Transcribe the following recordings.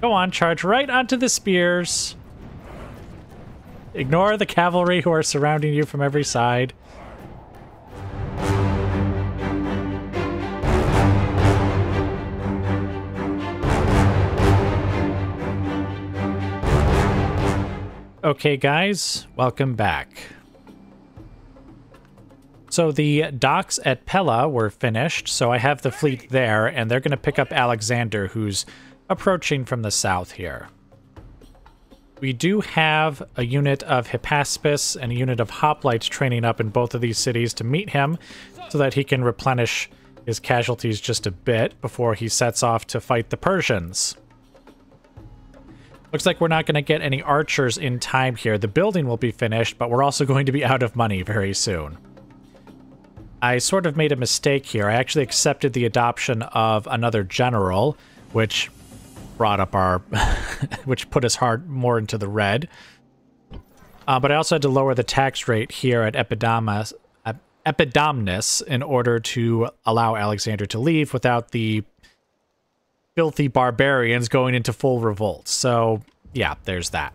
Go on, charge right onto the spears. Ignore the cavalry who are surrounding you from every side. Okay, guys, welcome back. So the docks at Pella were finished, so I have the fleet there, and they're going to pick up Alexander, who's approaching from the south here. We do have a unit of Hippaspis and a unit of Hoplites training up in both of these cities to meet him so that he can replenish his casualties just a bit before he sets off to fight the Persians. Looks like we're not going to get any archers in time here. The building will be finished, but we're also going to be out of money very soon. I sort of made a mistake here. I actually accepted the adoption of another general, which brought up our... which put us more into the red. But I also had to lower the tax rate here at Epidamnus in order to allow Alexander to leave without the filthy barbarians going into full revolt. So, yeah, there's that.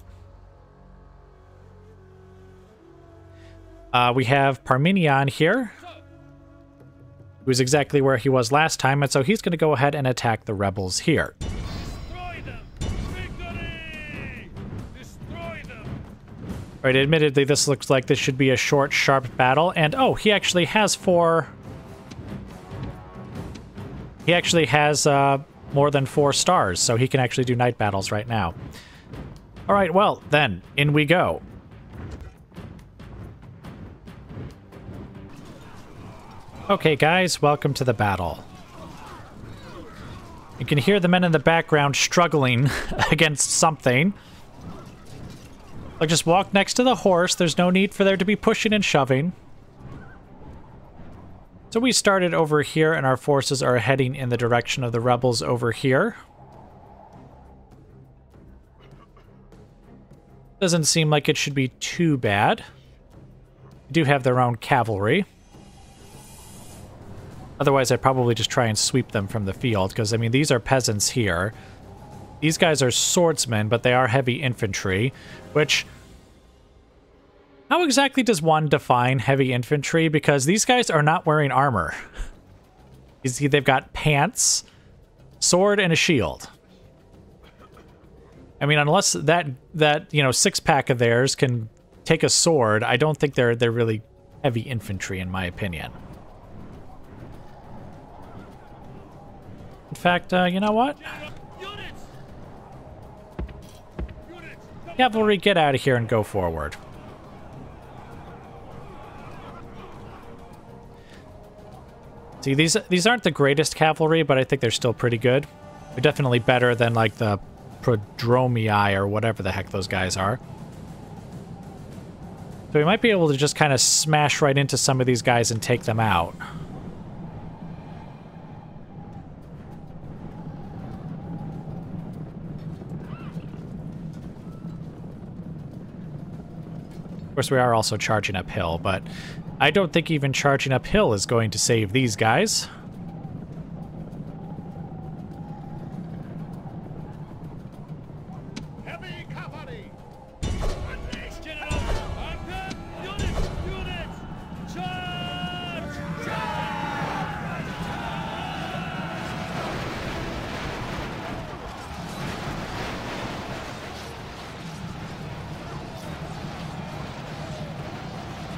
We have Parmenion here, who's exactly where he was last time, and so he's going to go ahead and attack the rebels here. Destroy them! Victory! Destroy them! All right, admittedly, this looks like this should be a short, sharp battle, and oh, he actually has four... He actually has, more than 4 stars, so he can actually do night battles right now. All right, well, then, in we go. Okay, guys, welcome to the battle. You can hear the men in the background struggling against something. Like, just walk next to the horse. There's no need for there to be pushing and shoving. So we started over here, and our forces are heading in the direction of the rebels over here. Doesn't seem like it should be too bad. They do have their own cavalry. Otherwise, I'd probably just try and sweep them from the field, because, I mean, these are peasants here. These guys are swordsmen, but they are heavy infantry, which... How exactly does one define heavy infantry? Because these guys are not wearing armor. You see, they've got pants, sword, and a shield. I mean, unless that you know, 6-pack of theirs can take a sword, I don't think they're really heavy infantry, in my opinion. In fact, you know what? Cavalry, get out of here and go forward. See, these aren't the greatest cavalry, but I think they're still pretty good. They're definitely better than, like, the Prodromii or whatever the heck those guys are. So we might be able to just kind of smash right into some of these guys and take them out. Of course, we are also charging uphill, but I don't think even charging uphill is going to save these guys. Heavy cavalry!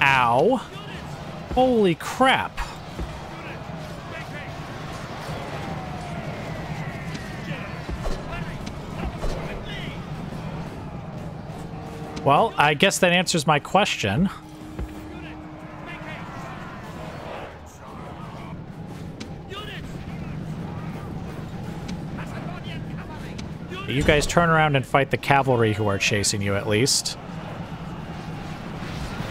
Ow. Holy crap. Well, I guess that answers my question. You guys turn around and fight the cavalry who are chasing you, at least.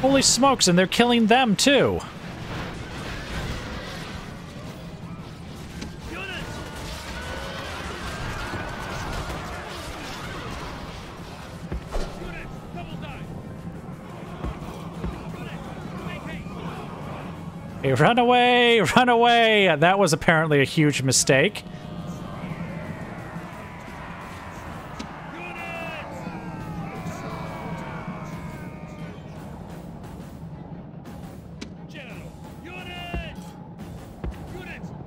Holy smokes, and they're killing them, too! Hey, run away! Run away! That was apparently a huge mistake.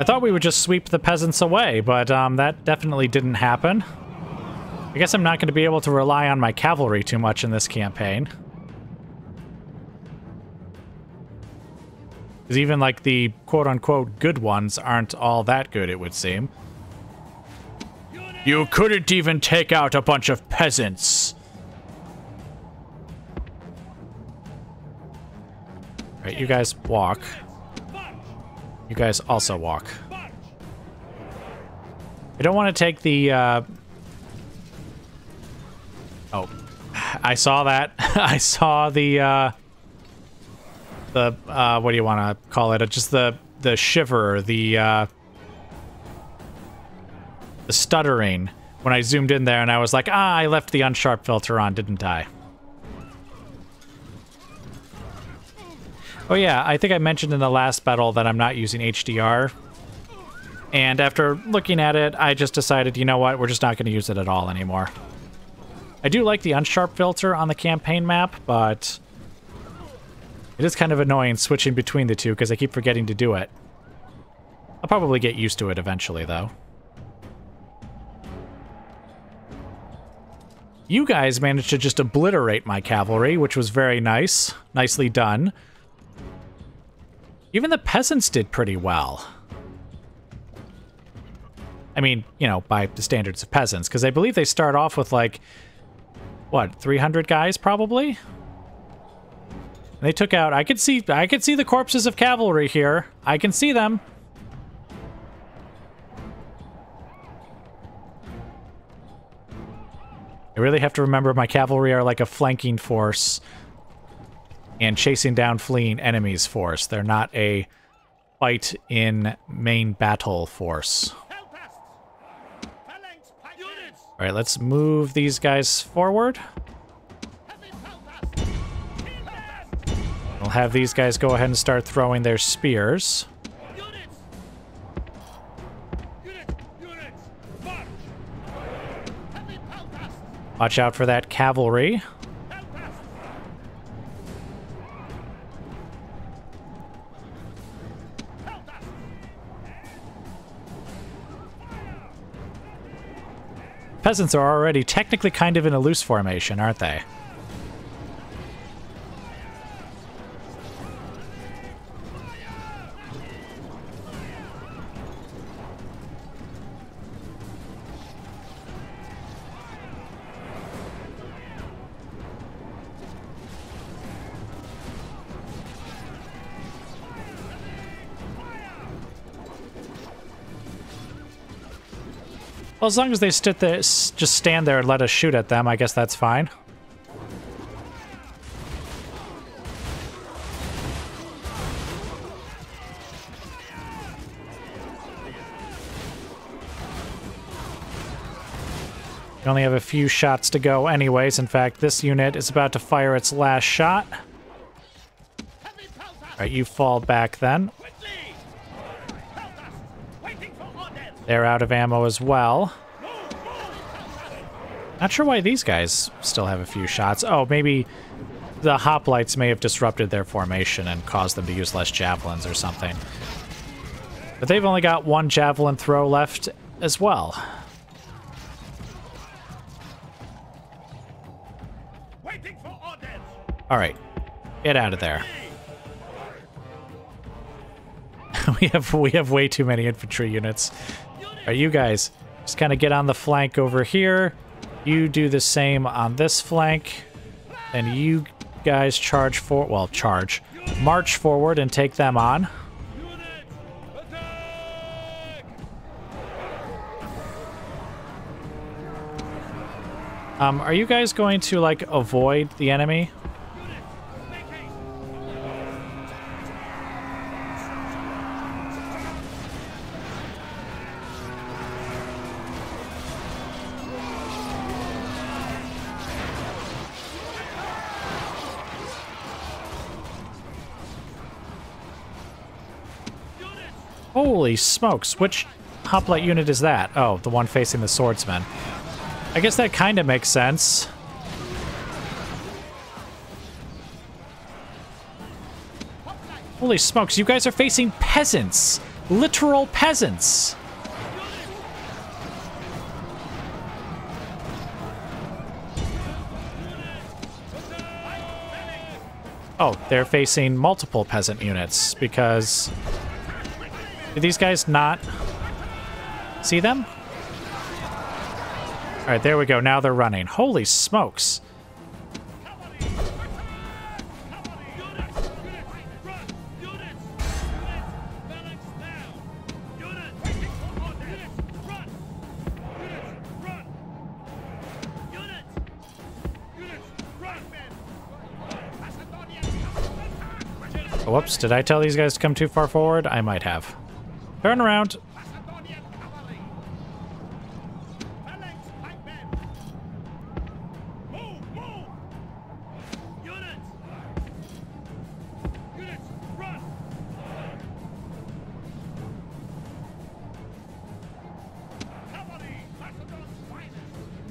I thought we would just sweep the peasants away, but that definitely didn't happen. I guess I'm not going to be able to rely on my cavalry too much in this campaign. Because even, like, the quote-unquote good ones aren't all that good, it would seem. You couldn't even take out a bunch of peasants! Alright, you guys walk. You guys also walk. I don't want to take the, Oh. I saw that. I saw the, what do you want to call it? Just the shiver, the stuttering when I zoomed in there and I was like, I left the unsharp filter on, didn't I? Oh yeah, I think I mentioned in the last battle that I'm not using HDR. And after looking at it, I just decided, you know what, we're just not going to use it at all anymore. I do like the unsharp filter on the campaign map, but it is kind of annoying switching between the two because I keep forgetting to do it. I'll probably get used to it eventually, though. You guys managed to just obliterate my cavalry, which was very nice. Nicely done. Even the peasants did pretty well. I mean, you know, by the standards of peasants, because I believe they start off with, like, what, 300 guys, probably? And they took out... I could see the corpses of cavalry here. I can see them. I really have to remember my cavalry are like a flanking force and chasing down fleeing enemies force. They're not a fight in main battle force. All right, let's move these guys forward. We'll have these guys go ahead and start throwing their spears. Watch out for that cavalry. Peasants are already technically kind of in a loose formation, aren't they? Well, as long as they just stand there and let us shoot at them, I guess that's fine. We only have a few shots to go anyways. In fact, this unit is about to fire its last shot. Alright, you fall back then. They're out of ammo as well. Not sure why these guys still have a few shots. Oh, maybe the hoplites may have disrupted their formation and caused them to use less javelins or something. But they've only got one javelin throw left as well. Alright, get out of there. we have way too many infantry units. Alright, you guys, just kind of get on the flank over here. You do the same on this flank. And you guys charge for... well, charge. March forward and take them on. Are you guys going to, like, avoid the enemy? Holy smokes, which hoplite unit is that? Oh, the one facing the swordsman. I guess that kind of makes sense. Holy smokes, you guys are facing peasants! literal peasants. Oh, they're facing multiple peasant units because... Did these guys not see them? All right, there we go. Now they're running. Holy smokes. Oh, whoops, did I tell these guys to come too far forward? I might have. Turn around.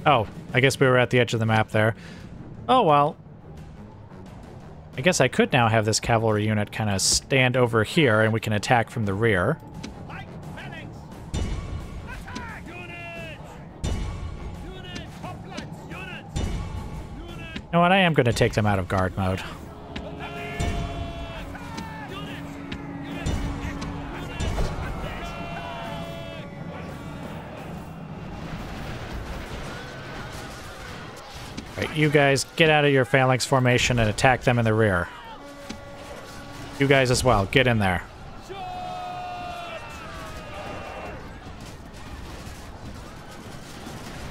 Oh, I guess we were at the edge of the map there. Oh, well. I guess I could now have this cavalry unit kind of stand over here and we can attack from the rear. You know what? I am going to take them out of guard mode. Right, you guys get out of your phalanx formation and attack them in the rear. You guys as well, get in there.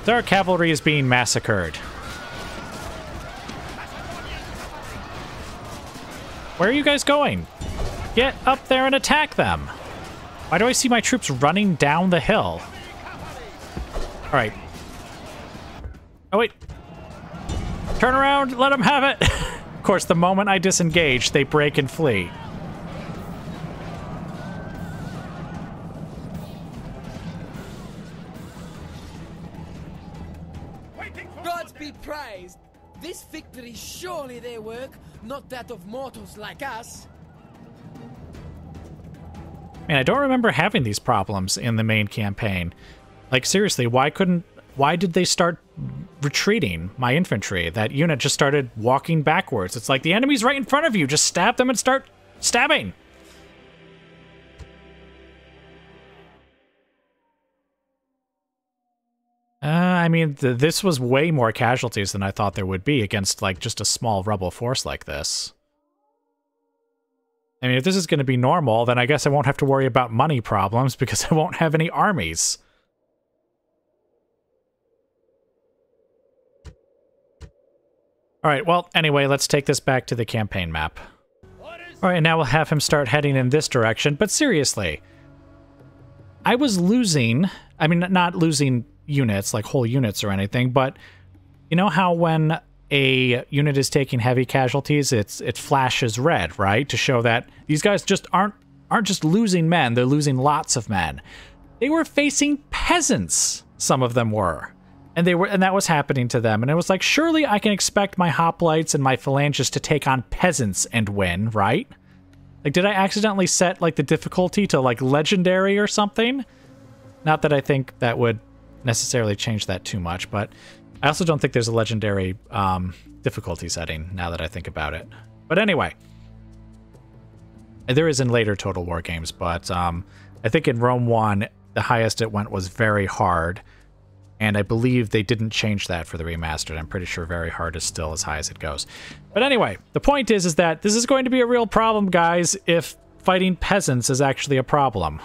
Their cavalry is being massacred. Where are you guys going? Get up there and attack them. Why do I see my troops running down the hill? All right. Oh, wait. Turn around, let them have it. Of course, the moment I disengage, they break and flee. Gods be praised. This victory is surely their work, not that of mortals like us. Man, I don't remember having these problems in the main campaign. Like, seriously, why did they start retreating my infantry? That unit just started walking backwards. It's like the enemy's right in front of you. Just stab them and start stabbing. I mean, this was way more casualties than I thought there would be against, like, just a small rebel force like this. I mean, if this is going to be normal, then I guess I won't have to worry about money problems because I won't have any armies. All right, well, anyway, let's take this back to the campaign map. All right, now we'll have him start heading in this direction, but seriously, I was losing, I mean, not losing units, like whole units or anything, but you know how when a unit is taking heavy casualties, it flashes red, right? To show that these guys just aren't just losing men, they're losing lots of men. They were facing peasants, some of them were. And that was happening to them. And it was like, surely I can expect my hoplites and my phalanges to take on peasants and win, right? Like, did I accidentally set, like, the difficulty to, like, legendary or something? Not that I think that would necessarily change that too much, but I also don't think there's a legendary difficulty setting, now that I think about it. But anyway, there is in later Total War games, but I think in Rome 1, the highest it went was very hard. And I believe they didn't change that for the remastered. I'm pretty sure very hard is still as high as it goes. But anyway, the point is that this is going to be a real problem, guys, if fighting peasants is actually a problem.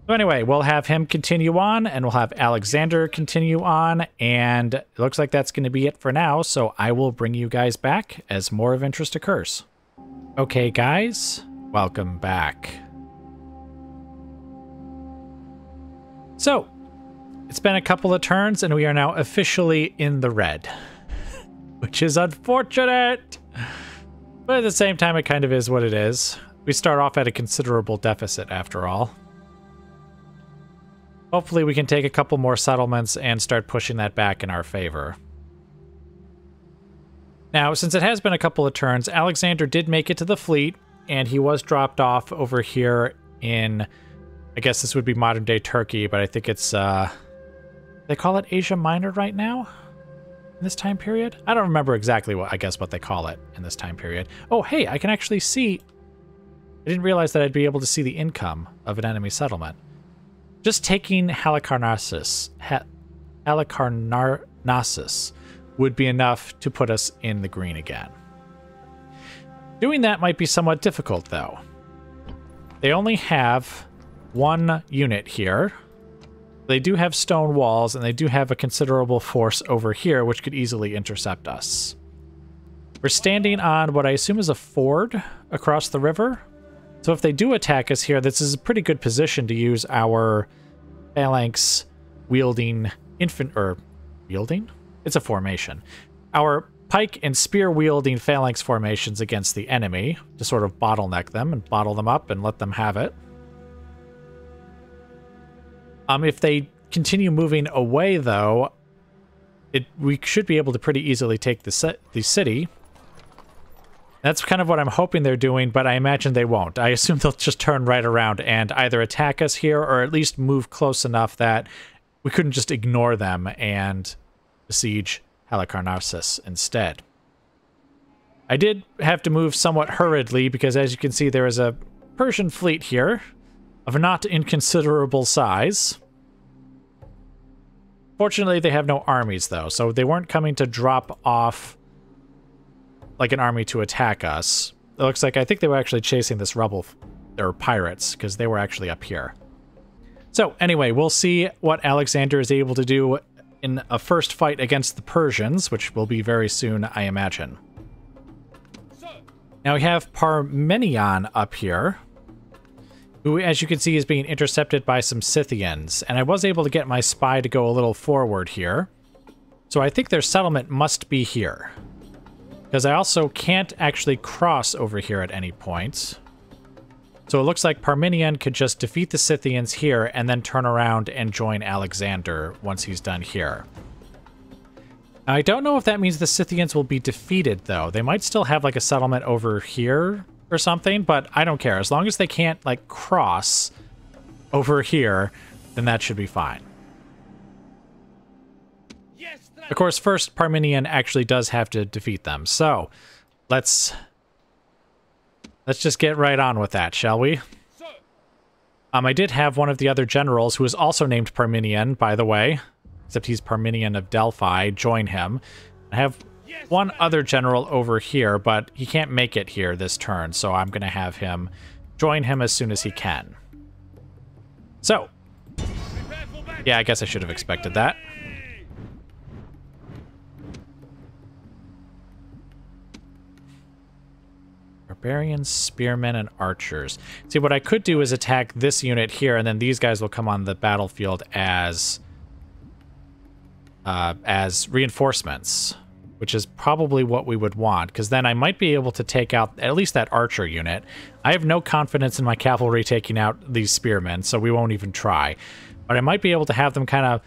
So anyway, we'll have him continue on, and we'll have Alexander continue on, and it looks like that's going to be it for now, so I will bring you guys back as more of interest occurs. Okay, guys, welcome back. So, it's been a couple of turns, and we are now officially in the red, which is unfortunate, but at the same time, it kind of is what it is. We start off at a considerable deficit, after all. Hopefully, we can take a couple more settlements and start pushing that back in our favor. Now, since it has been a couple of turns, Alexander did make it to the fleet, and he was dropped off over here in, I guess this would be modern-day Turkey, but I think it's, they call it Asia Minor right now? In this time period? I don't remember exactly what they call it in this time period. Oh, hey, I can actually see... I didn't realize that I'd be able to see the income of an enemy settlement. Just taking Halicarnassus would be enough to put us in the green again. Doing that might be somewhat difficult, though. They only have one unit here. They do have stone walls, and they do have a considerable force over here, which could easily intercept us. We're standing on what I assume is a ford across the river. So if they do attack us here, this is a pretty good position to use our phalanx wielding wielding? It's a formation. Our pike and spear wielding phalanx formations against the enemy to sort of bottleneck them and bottle them up and let them have it. If they continue moving away, though, we should be able to pretty easily take the city. That's kind of what I'm hoping they're doing, but I imagine they won't. I assume they'll just turn right around and either attack us here or at least move close enough that we couldn't just ignore them and besiege Halicarnassus instead. I did have to move somewhat hurriedly because, as you can see, there is a Persian fleet here of a not inconsiderable size. Fortunately, they have no armies, though, so they weren't coming to drop off like an army to attack us. It looks like I think they were actually chasing this rebel, or pirates, because they were actually up here. So anyway, we'll see what Alexander is able to do in a first fight against the Persians, which will be very soon, I imagine. Now we have Parmenion up here, who, as you can see, is being intercepted by some Scythians, and I was able to get my spy to go a little forward here. So I think their settlement must be here, because I also can't actually cross over here at any point. So it looks like Parmenion could just defeat the Scythians here and then turn around and join Alexander once he's done here. Now, I don't know if that means the Scythians will be defeated, though. They might still have like a settlement over here or something, but I don't care. As long as they can't like cross over here, then that should be fine. Of course, first Parmenion actually does have to defeat them, so let's just get right on with that, shall we? I did have one of the other generals, who is also named Parmenion, by the way, except he's Parmenion of Delphi, join him. I have one other general over here, but he can't make it here this turn, so I'm going to have him join him as soon as he can. So, yeah, I guess I should have expected that. Barbarians, spearmen, and archers. See, what I could do is attack this unit here, and then these guys will come on the battlefield as reinforcements, which is probably what we would want, because then I might be able to take out at least that archer unit. I have no confidence in my cavalry taking out these spearmen, so we won't even try. But I might be able to have them kind of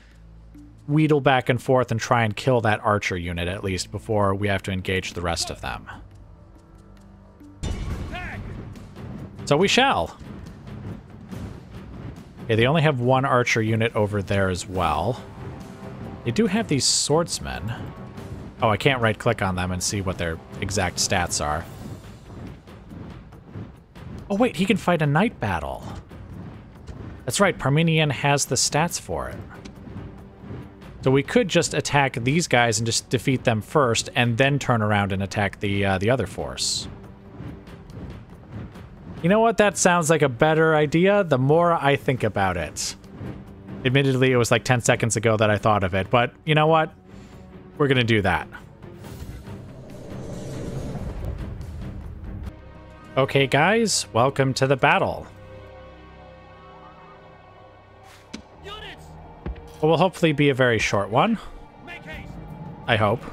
wheedle back and forth and try and kill that archer unit at least before we have to engage the rest of them. So we shall. Okay, they only have one archer unit over there as well. They do have these swordsmen. Oh, I can't right-click on them and see what their exact stats are. Oh wait, he can fight a night battle. That's right, Parmenion has the stats for it. So we could just attack these guys and just defeat them first, and then turn around and attack the other force. You know what? That sounds like a better idea the more I think about it. Admittedly, it was like 10 seconds ago that I thought of it, but you know what? We're gonna do that. Okay, guys, welcome to the battle. It will hopefully be a very short one. I hope.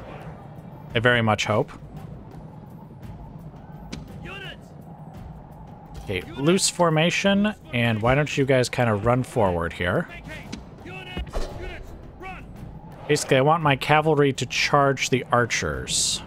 I very much hope. Okay, loose formation, and why don't you guys kind of run forward here? Basically, I want my cavalry to charge the archers.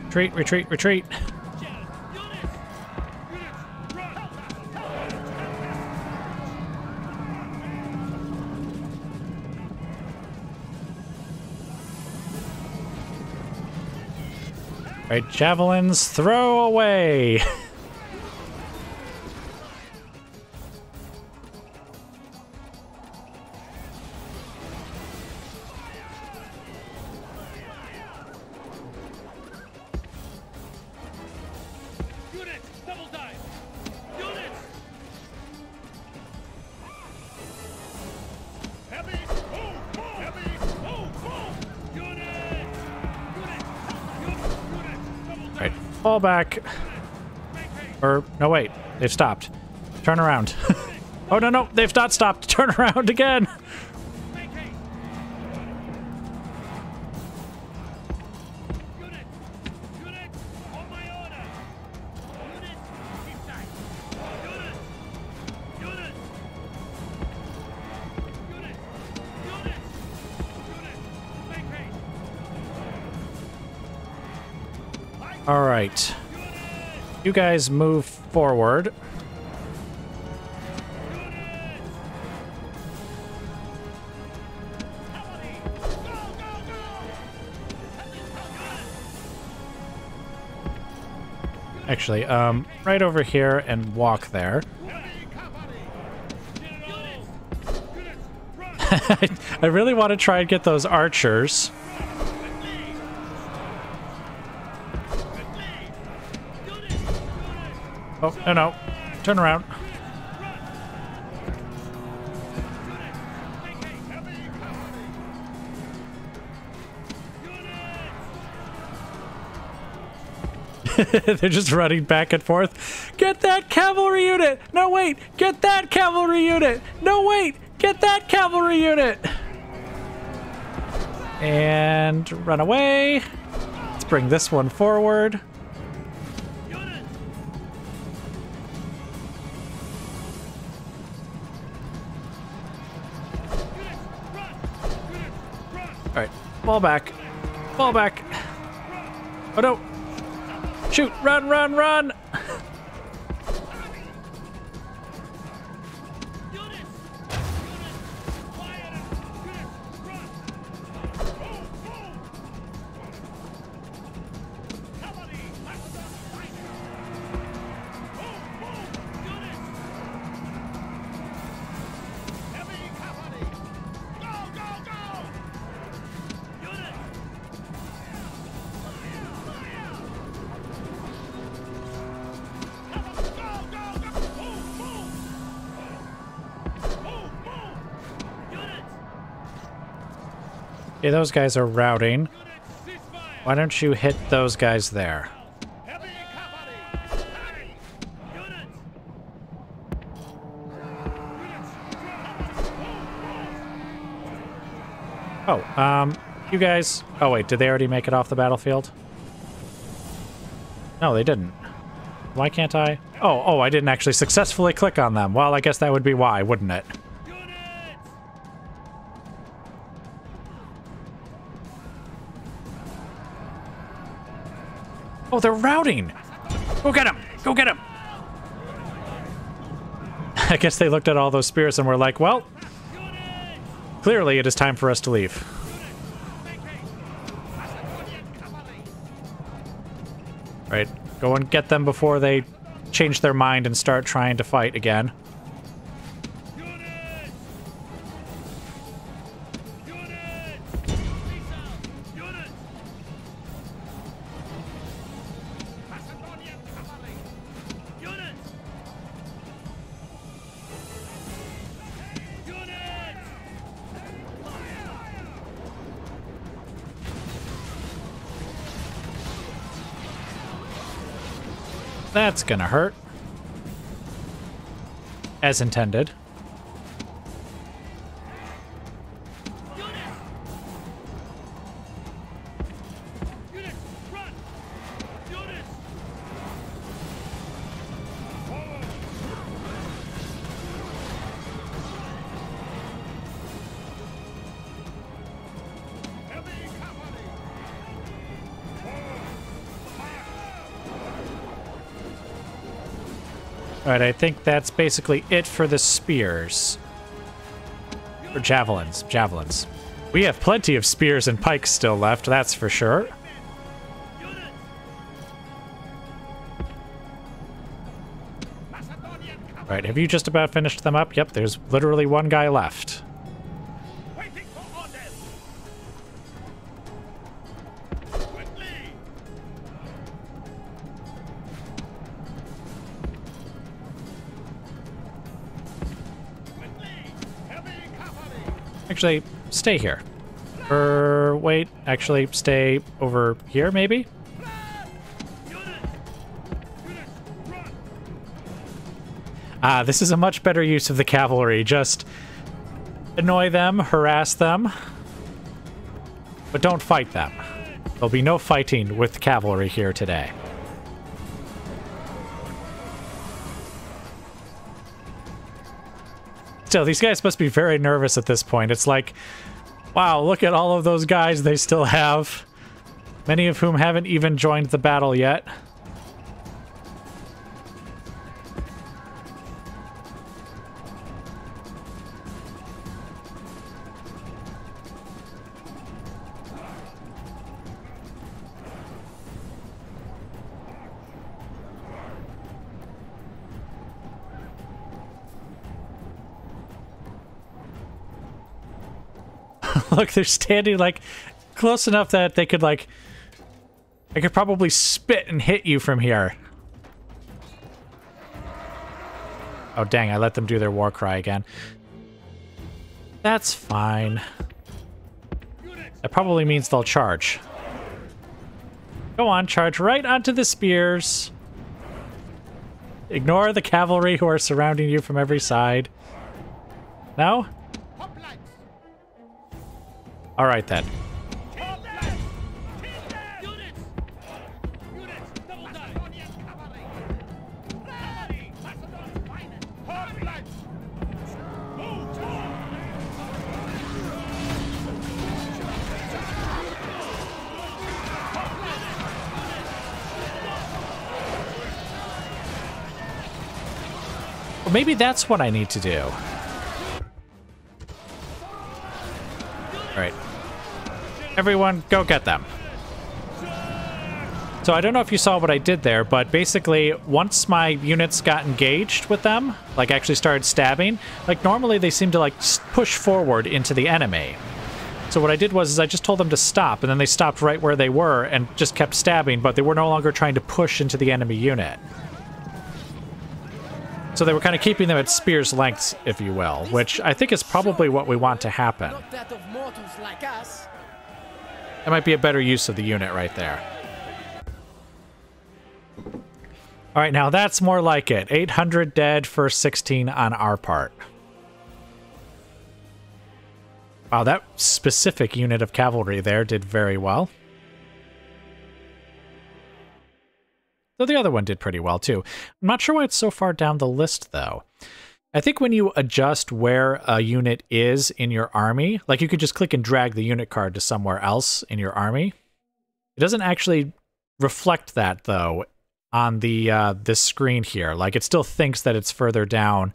Retreat, retreat, retreat. Right, javelins, throw away. Right, fall back. Or, no, wait, they've stopped. Turn around. Oh, no, no, they've not stopped. Turn around again. All right. You guys move forward. Actually, right over here and walk there. I really want to try and get those archers. Oh, no, no. Turn around. They're just running back and forth. Get that cavalry unit! No, wait! Get that cavalry unit! No, wait! Get that cavalry unit! And run away. Let's bring this one forward. Alright, fall back. Fall back. Oh no! Shoot! Run, run, run! Okay, those guys are routing. Why don't you hit those guys there? Oh, you guys... Oh, wait, did they already make it off the battlefield? No, they didn't. Why can't I? Oh, I didn't actually successfully click on them. Well, I guess that would be why, wouldn't it? Oh, they're routing! Go get him! Go get him! I guess they looked at all those spears and were like, well, clearly it is time for us to leave. Right, go and get them before they change their mind and start trying to fight again. That's gonna hurt. As intended. Alright, I think that's basically it for the spears. Or javelins. Javelins. We have plenty of spears and pikes still left, that's for sure. Alright, have you just about finished them up? Yep, there's literally one guy left. Waiting for orders. Quickly. Quickly. Heavy cavalry. Actually, stay here. Or wait, actually stay over here maybe? Ah, this is a much better use of the cavalry. Just annoy them, harass them, but don't fight them. There'll be no fighting with cavalry here today. Still, these guys must be very nervous at this point. It's like, wow, look at all of those guys they still have, many of whom haven't even joined the battle yet. Look, they're standing, like, close enough that they could, like... I could probably spit and hit you from here. Oh, dang, I let them do their war cry again. That's fine. That probably means they'll charge. Go on, charge right onto the spears. Ignore the cavalry who are surrounding you from every side. No? All right, then. Well, maybe that's what I need to do. All right. Everyone, go get them. So I don't know if you saw what I did there, but basically, once my units got engaged with them, like actually started stabbing, like normally they seem to like push forward into the enemy. So what I did was I just told them to stop, and then they stopped right where they were and just kept stabbing, but they were no longer trying to push into the enemy unit. So they were kind of keeping them at spear's lengths, if you will, which I think is probably what we want to happen. Not that of mortals like us. That might be a better use of the unit right there. All right, now that's more like it. 800 dead for 16 on our part. Wow, that specific unit of cavalry there did very well. Though the other one did pretty well, too. I'm not sure why it's so far down the list, though. I think when you adjust where a unit is in your army, like you could just click and drag the unit card to somewhere else in your army. It doesn't actually reflect that, though, on the this screen here. Like, it still thinks that it's further down,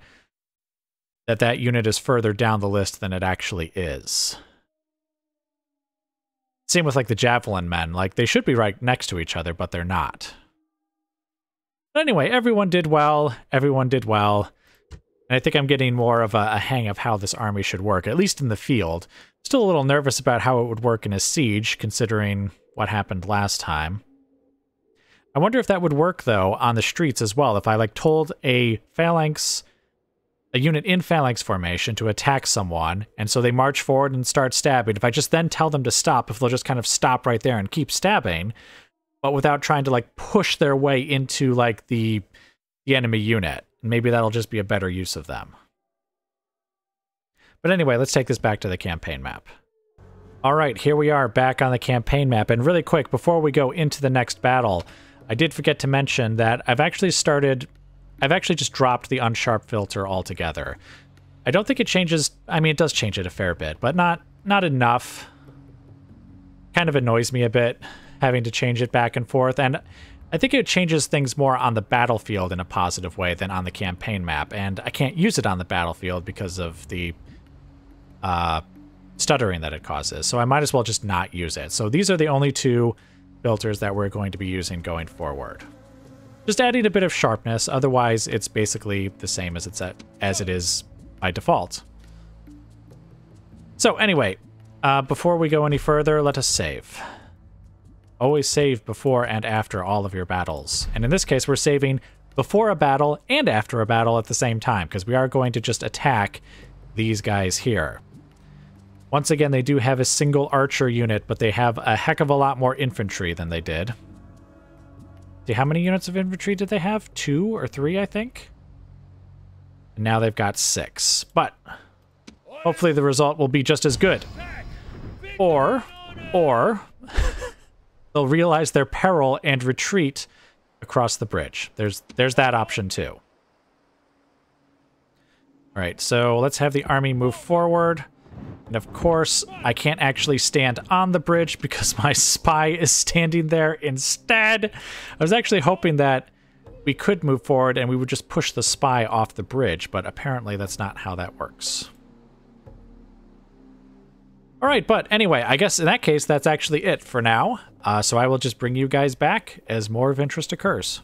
that that unit is further down the list than it actually is. Same with, like, the javelin men. Like, they should be right next to each other, but they're not. But anyway, everyone did well. Everyone did well. And I think I'm getting more of a hang of how this army should work, at least in the field. Still a little nervous about how it would work in a siege, considering what happened last time. I wonder if that would work, though, on the streets as well. If I, like, told a phalanx, a unit in phalanx formation to attack someone, and so they march forward and start stabbing. If I just then tell them to stop, if they'll just kind of stop right there and keep stabbing, but without trying to, like, push their way into, like, the enemy unit. Maybe that'll just be a better use of them. But anyway, let's take this back to the campaign map. All right, here we are back on the campaign map. And really quick, before we go into the next battle, I did forget to mention that I've actually just dropped the unsharp filter altogether. I don't think it changes, I mean, it does change it a fair bit, but not enough. Kind of annoys me a bit, having to change it back and forth. And I think it changes things more on the battlefield in a positive way than on the campaign map, and I can't use it on the battlefield because of the stuttering that it causes, so I might as well just not use it. So these are the only two filters that we're going to be using going forward. Just adding a bit of sharpness, otherwise it's basically the same as it is by default. So anyway, before we go any further, let us save. Always save before and after all of your battles. And in this case, we're saving before a battle and after a battle at the same time, because we are going to just attack these guys here. Once again, they do have a single archer unit, but they have a heck of a lot more infantry than they did. See, how many units of infantry did they have? 2 or 3, I think? And now they've got 6. But hopefully the result will be just as good. Or they'll realize their peril and retreat across the bridge. There's that option too. All right, so let's have the army move forward. And of course, I can't actually stand on the bridge because my spy is standing there instead. I was actually hoping that we could move forward and we would just push the spy off the bridge, but apparently that's not how that works. All right, but anyway, I guess in that case, that's actually it for now. So I will just bring you guys back as more of interest occurs.